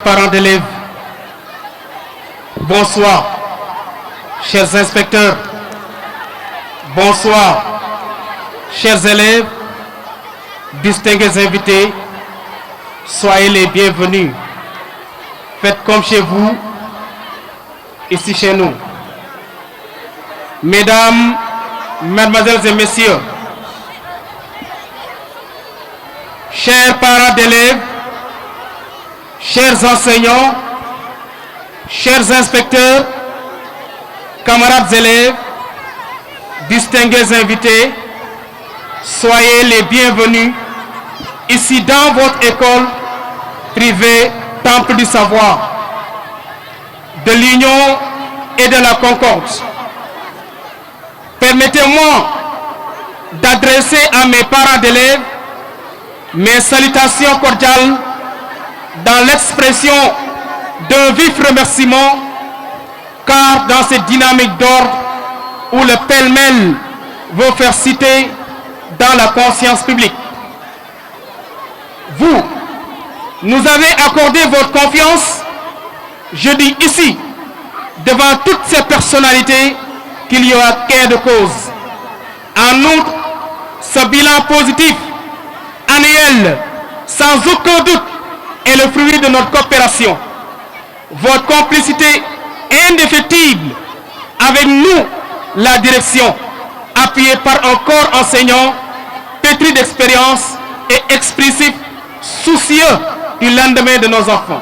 parents d'élèves, bonsoir. Chers inspecteurs, bonsoir. Chers élèves, distingués invités, soyez les bienvenus. Faites comme chez vous, ici chez nous. Mesdames, Mesdemoiselles et Messieurs, chers parents d'élèves, chers enseignants, chers inspecteurs, camarades élèves, distingués invités, soyez les bienvenus ici dans votre école privée Temple du Savoir, de l'Union et de la Concorde. Permettez-moi d'adresser à mes parents d'élèves mes salutations cordiales dans l'expression d'un vif remerciement, car dans cette dynamique d'ordre où le pêle-mêle veut faire citer dans la conscience publique, vous nous avez accordé votre confiance, je dis ici, devant toutes ces personnalités, qu'il y aura gain de cause. En outre, ce bilan positif, annuel, sans aucun doute, est le fruit de notre coopération. Votre complicité indéfectible avec nous, la direction, appuyée par un corps enseignant, pétri d'expérience et explicite, soucieux du lendemain de nos enfants.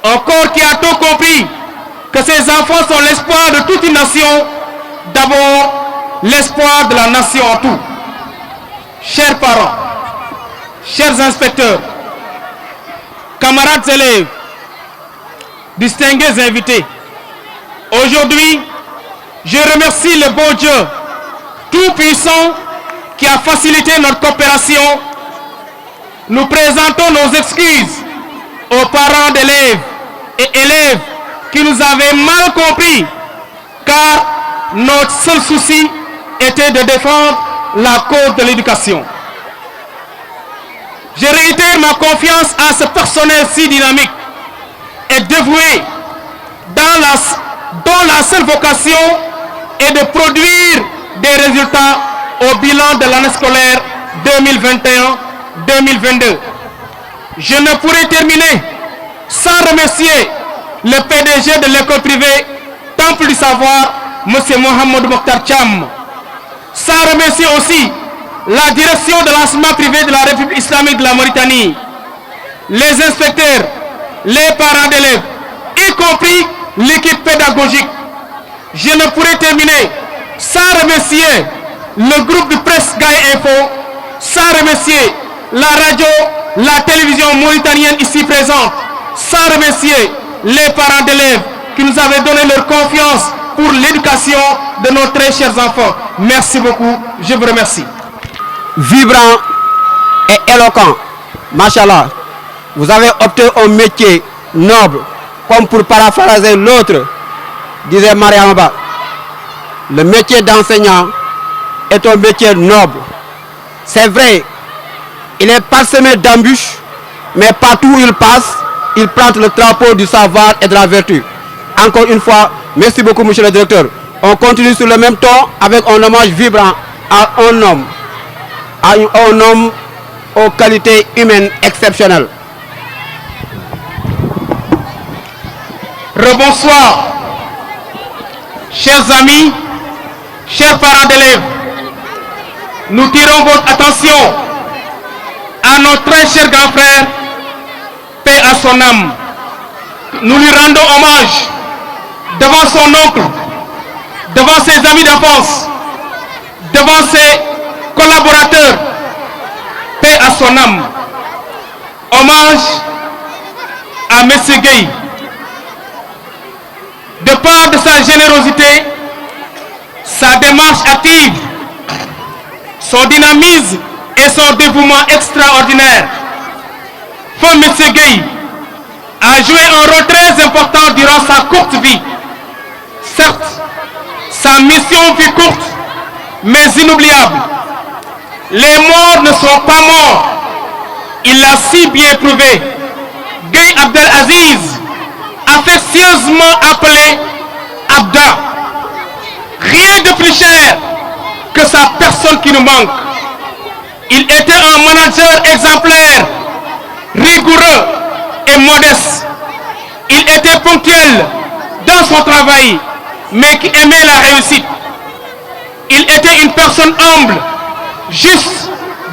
Un corps qui a tout compris que ces enfants sont l'espoir de toute une nation, d'abord l'espoir de la nation en tout. Chers parents, chers inspecteurs, camarades élèves, distingués invités, aujourd'hui, je remercie le bon Dieu tout-puissant qui a facilité notre coopération. Nous présentons nos excuses aux parents d'élèves et élèves qui nous avaient mal compris, car notre seul souci était de défendre la cause de l'éducation. Je réitère ma confiance à ce personnel si dynamique et dévoué dont la seule vocation est de produire des résultats au bilan de l'année scolaire 2021-2022. Je ne pourrais terminer sans remercier le PDG de l'école privée Temple du Savoir, M. Mohamed Mokhtar Cham. Sans remercier aussi la direction de l'enseignement privé de la République islamique de la Mauritanie, les inspecteurs, les parents d'élèves, y compris l'équipe pédagogique. Je ne pourrais terminer sans remercier le groupe de presse Gaïa Info, sans remercier la radio, la télévision mauritanienne ici présente, sans remercier les parents d'élèves qui nous avaient donné leur confiance pour l'éducation de nos très chers enfants. Merci beaucoup, je vous remercie. Vibrant et éloquent, machallah, vous avez opté un métier noble, comme pour paraphraser l'autre, disait Mariam Ba. Le métier d'enseignant est un métier noble. C'est vrai, il est parsemé d'embûches, mais partout où il passe, il plante le drapeau du savoir et de la vertu. Encore une fois, merci beaucoup, monsieur le directeur. On continue sur le même ton avec un hommage vibrant à un homme aux qualités humaines exceptionnelles. Rebonsoir, chers amis, chers parents d'élèves. Nous tirons votre attention à notre très cher grand frère, paix à son âme. Nous lui rendons hommage devant son oncle, devant ses amis d'enfance, devant ses collaborateurs, paix à son âme. Hommage à M. Gueye. De part de sa générosité, sa démarche active, son dynamisme et son dévouement extraordinaire, Feu M. Gueye a joué un rôle très important durant sa courte vie. Certes, sa mission fut courte, mais inoubliable. Les morts ne sont pas morts. Il l'a si bien prouvé. Abdelaziz, affectueusement appelé Abda. Rien de plus cher que sa personne qui nous manque. Il était un manager exemplaire, rigoureux et modeste. Il était ponctuel dans son travail, mais qui aimait la réussite. Il était une personne humble, juste,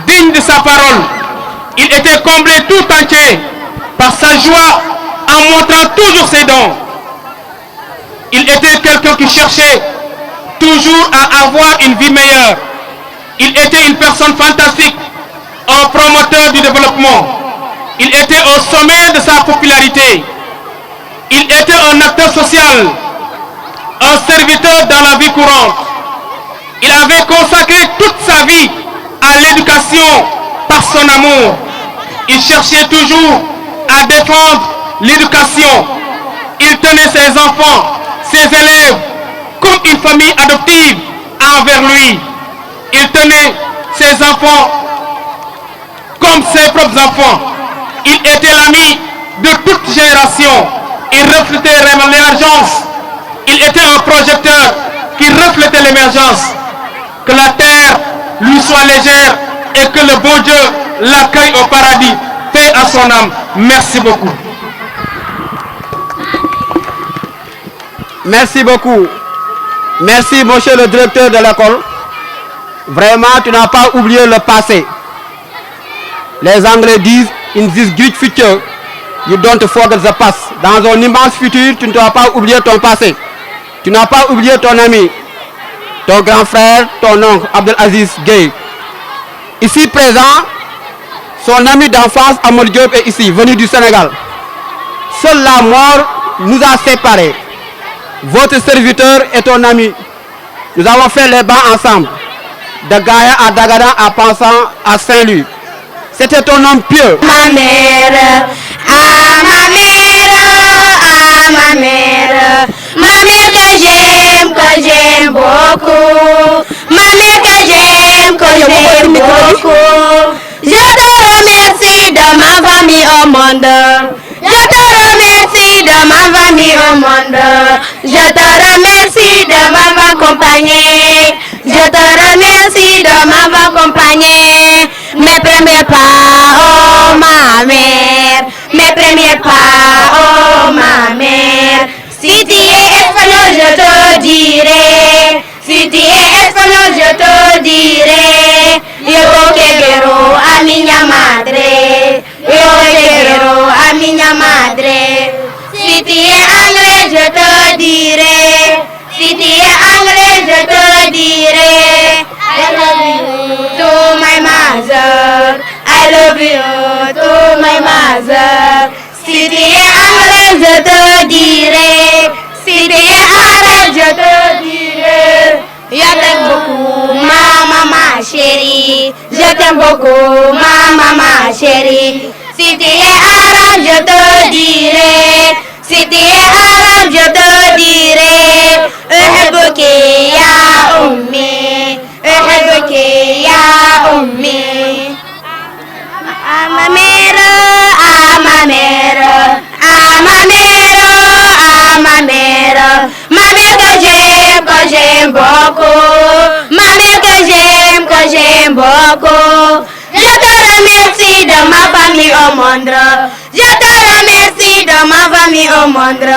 digne de sa parole. Il était comblé tout entier par sa joie en montrant toujours ses dons. Il était quelqu'un qui cherchait toujours à avoir une vie meilleure. Il était une personne fantastique, un promoteur du développement. Il était au sommet de sa popularité. Il était un acteur social, un serviteur dans la vie courante. Il avait consacré toute sa vie à l'éducation par son amour. Il cherchait toujours à défendre l'éducation. Il tenait ses enfants, ses élèves, comme une famille adoptive envers lui. Il tenait ses enfants comme ses propres enfants. Il était l'ami de toute génération. Il reflétait l'émergence. Il était un projecteur qui reflétait l'émergence. Que la terre lui soit légère et que le bon Dieu l'accueille au paradis. Paix à son âme. Merci beaucoup. Merci beaucoup. Merci, monsieur le directeur de l'école. Vraiment, tu n'as pas oublié le passé. Les Anglais disent, in this great future, you don't forget the past. Dans un immense futur, tu ne dois pas oublier ton passé. Tu n'as pas oublié ton ami, ton grand frère, ton oncle, Abdelaziz Gueye. Ici présent, son ami d'enfance, Amadou Diop, est ici, venu du Sénégal. Seule la mort nous a séparés. Votre serviteur est ton ami. Nous avons fait les bancs ensemble. De Gaïa à Dagana en passant à Saint-Louis. C'était ton homme pieux. Ma mère, ah ma mère que j'aime beaucoup. Ma mère que j'aime beaucoup. Je te remercie de ma famille au monde. Je te remercie de ma famille au monde. Je te remercie de m'avoir accompagné. Je te remercie de m'avoir accompagné. Mes premiers pas, oh ma mère. Mes premiers pas, oh ma mère. Si tu es espagnol, je te dirai. Si tu es espagnol, je te dirai. Yo quiero a mi madre. Yo quiero a mi madre. Si tu es anglais, je te dirai. Si tu es anglais, je te dirai. I love you to my mother. I love you to my mother. Si tu es anglais, je te dirai. Si tu es arabe, je te dirai. Je t'aime beaucoup, ma maman chérie. Je t'aime beaucoup, ma maman chérie. Si tu es arabe, je te dirai. Si tu es arabe, je te dirai. Uhibbuki ya ummi. Uhibbuki ya ummi. À ma mère, à ma mère, à ma mère, à ma mère. Ma mère que j'aime beaucoup. Ma mère que j'aime beaucoup. Je te remercie de ma famille au monde. Je te remercie de ma famille au monde.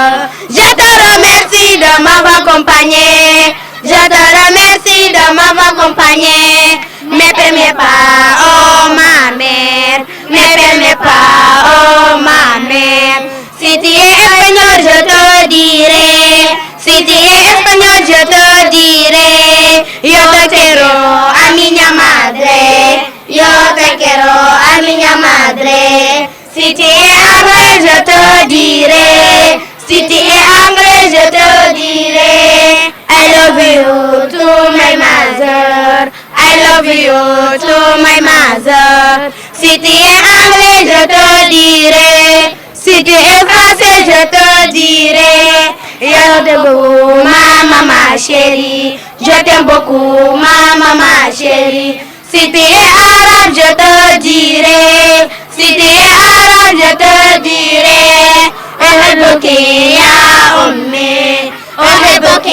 Je te remercie de m'avoir accompagné. Je te remercie de m'avoir accompagné. Mes premiers pas, oh ma mère. Mes premiers pas, oh ma mère. Si tu es espagnol, je te dirai. Si tu es espagnol, je te dirai. Yo te quiero a mi madre. Yo te quiero a mi madre. Si tu es anglais, je te dirai. Si tu es anglais, je te dirai. I love you to my mother. I love you to my mother. Si tu es anglais, je te dirai. Si tu es français, je te dirai. Je t'aime beaucoup, ma maman chérie. Je t'aime beaucoup, ma maman chérie. Si tu es arabe, je te dirai. Si tu es arabe, je te dirai. أحبك يا أمي أحبك